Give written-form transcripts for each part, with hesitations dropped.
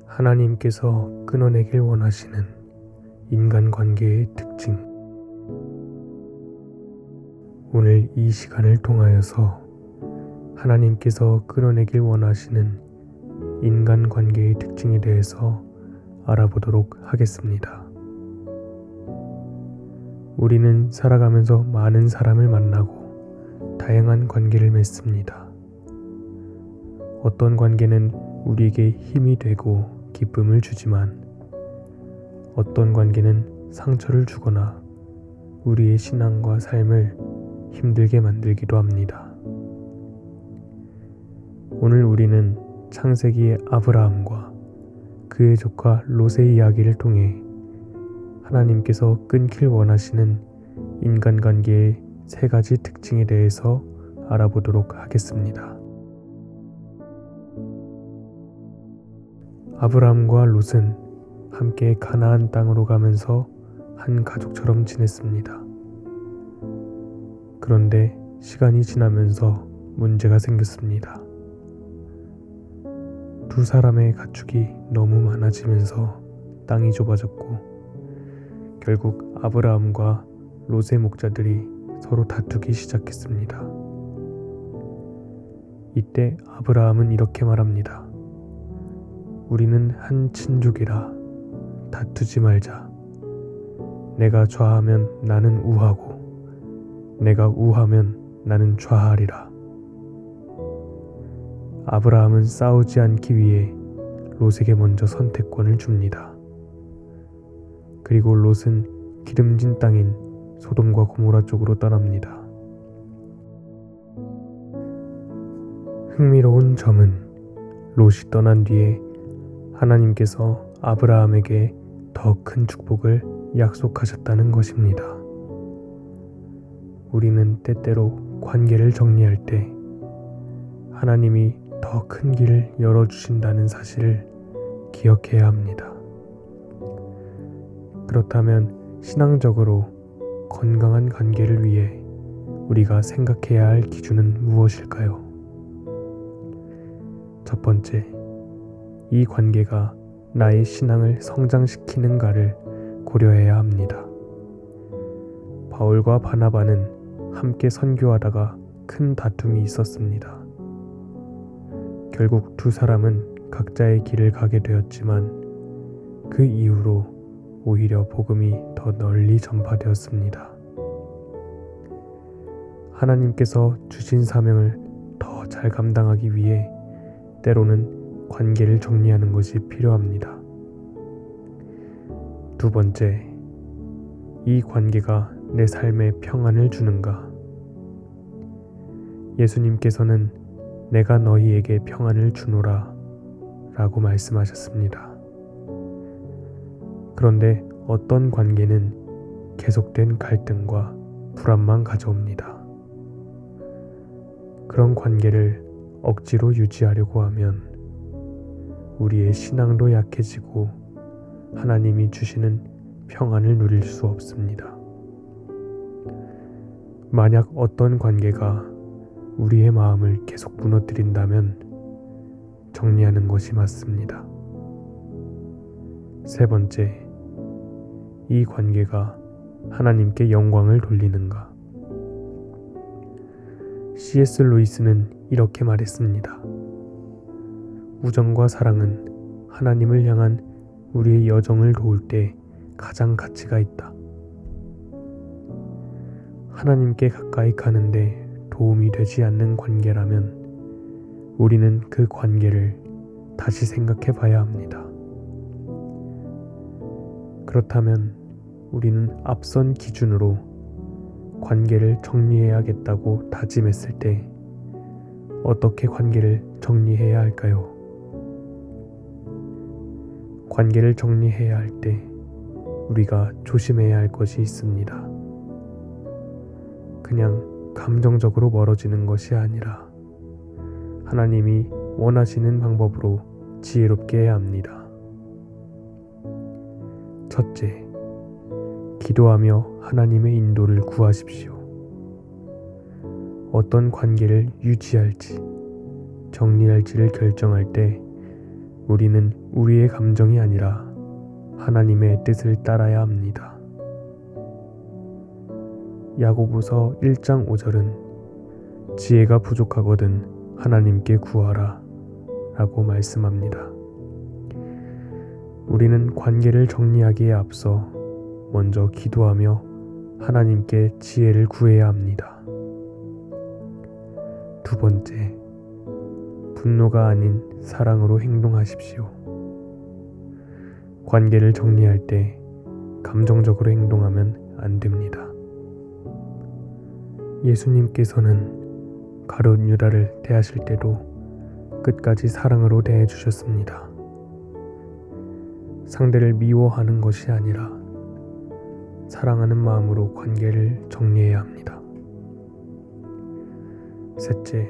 하나님께서 끊어내길 원하시는 인간관계의 특징. 오늘 이 시간을 통하여서 하나님께서 끊어내길 원하시는 인간관계의 특징에 대해서 알아보도록 하겠습니다. 우리는 살아가면서 많은 사람을 만나고 다양한 관계를 맺습니다. 어떤 관계는 우리에게 힘이 되고 기쁨을 주지만 어떤 관계는 상처를 주거나 우리의 신앙과 삶을 힘들게 만들기도 합니다. 오늘 우리는 창세기의 아브라함과 그의 조카 롯의 이야기를 통해 하나님께서 끊길 원하시는 인간관계의 3가지 특징에 대해서 알아보도록 하겠습니다. 아브라함과 롯은 함께 가나안 땅으로 가면서 한 가족처럼 지냈습니다. 그런데 시간이 지나면서 문제가 생겼습니다. 두 사람의 가축이 너무 많아지면서 땅이 좁아졌고 결국 아브라함과 롯의 목자들이 서로 다투기 시작했습니다. 이때 아브라함은 이렇게 말합니다. 우리는 한 친족이라 다투지 말자. 내가 좌하면 나는 우하고 내가 우하면 나는 좌하리라. 아브라함은 싸우지 않기 위해 롯에게 먼저 선택권을 줍니다. 그리고 롯은 기름진 땅인 소돔과 고모라 쪽으로 떠납니다. 흥미로운 점은 롯이 떠난 뒤에 하나님께서 아브라함에게 더 큰 축복을 약속하셨다는 것입니다. 우리는 때때로 관계를 정리할 때 하나님이 더 큰 길을 열어주신다는 사실을 기억해야 합니다. 그렇다면 신앙적으로 건강한 관계를 위해 우리가 생각해야 할 기준은 무엇일까요? 첫 번째, 이 관계가 나의 신앙을 성장시키는가를 고려해야 합니다. 바울과 바나바는 함께 선교하다가 큰 다툼이 있었습니다. 결국 두 사람은 각자의 길을 가게 되었지만 그 이후로 오히려 복음이 더 널리 전파되었습니다. 하나님께서 주신 사명을 더 잘 감당하기 위해 때로는 관계를 정리하는 것이 필요합니다. 두 번째, 이 관계가 내 삶에 평안을 주는가? 예수님께서는 내가 너희에게 평안을 주노라 라고 말씀하셨습니다. 그런데 어떤 관계는 계속된 갈등과 불안만 가져옵니다. 그런 관계를 억지로 유지하려고 하면 우리의 신앙도 약해지고 하나님이 주시는 평안을 누릴 수 없습니다. 만약 어떤 관계가 우리의 마음을 계속 무너뜨린다면 정리하는 것이 맞습니다. 세 번째, 이 관계가 하나님께 영광을 돌리는가? C.S. 루이스는 이렇게 말했습니다. 우정과 사랑은 하나님을 향한 우리의 여정을 도울 때 가장 가치가 있다. 하나님께 가까이 가는데 도움이 되지 않는 관계라면 우리는 그 관계를 다시 생각해 봐야 합니다. 그렇다면 우리는 앞선 기준으로 관계를 정리해야겠다고 다짐했을 때 어떻게 관계를 정리해야 할까요? 관계를 정리해야 할 때 우리가 조심해야 할 것이 있습니다. 그냥 감정적으로 멀어지는 것이 아니라 하나님이 원하시는 방법으로 지혜롭게 해야 합니다. 첫째, 기도하며 하나님의 인도를 구하십시오. 어떤 관계를 유지할지, 정리할지를 결정할 때 우리는 우리의 감정이 아니라 하나님의 뜻을 따라야 합니다. 야고보서 1장 5절은 지혜가 부족하거든 하나님께 구하라 라고 말씀합니다. 우리는 관계를 정리하기에 앞서 먼저 기도하며 하나님께 지혜를 구해야 합니다. 두 번째, 분노가 아닌 사랑으로 행동하십시오. 관계를 정리할 때 감정적으로 행동하면 안 됩니다. 예수님께서는 가룟 유다를 대하실 때도 끝까지 사랑으로 대해 주셨습니다. 상대를 미워하는 것이 아니라 사랑하는 마음으로 관계를 정리해야 합니다. 셋째,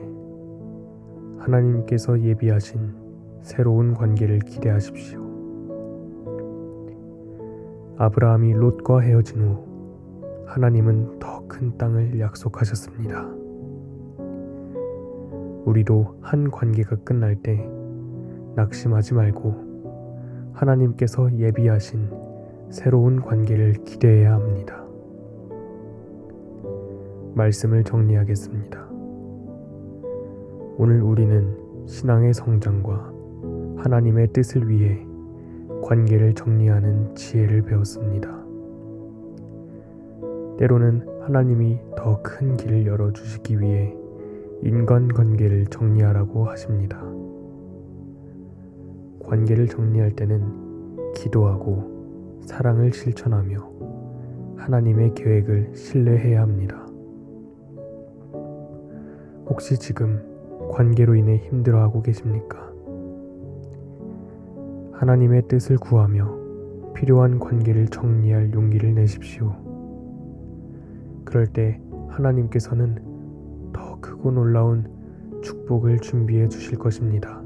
하나님께서 예비하신 새로운 관계를 기대하십시오. 아브라함이 롯과 헤어진 후 하나님은 더 큰 땅을 약속하셨습니다. 우리도 한 관계가 끝날 때 낙심하지 말고 하나님께서 예비하신 새로운 관계를 기대해야 합니다. 말씀을 정리하겠습니다. 오늘 우리는 신앙의 성장과 하나님의 뜻을 위해 관계를 정리하는 지혜를 배웠습니다. 때로는 하나님이 더 큰 길을 열어주시기 위해 인간관계를 정리하라고 하십니다. 관계를 정리할 때는 기도하고 사랑을 실천하며 하나님의 계획을 신뢰해야 합니다. 혹시 지금 관계로 인해 힘들어하고 계십니까? 하나님의 뜻을 구하며 필요한 관계를 정리할 용기를 내십시오. 그럴 때 하나님께서는 더 크고 놀라운 축복을 준비해 주실 것입니다.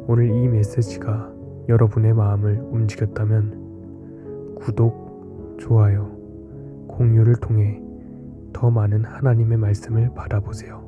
오늘 이 메시지가 여러분의 마음을 움직였다면 구독, 좋아요, 공유를 통해 더 많은 하나님의 말씀을 받아보세요.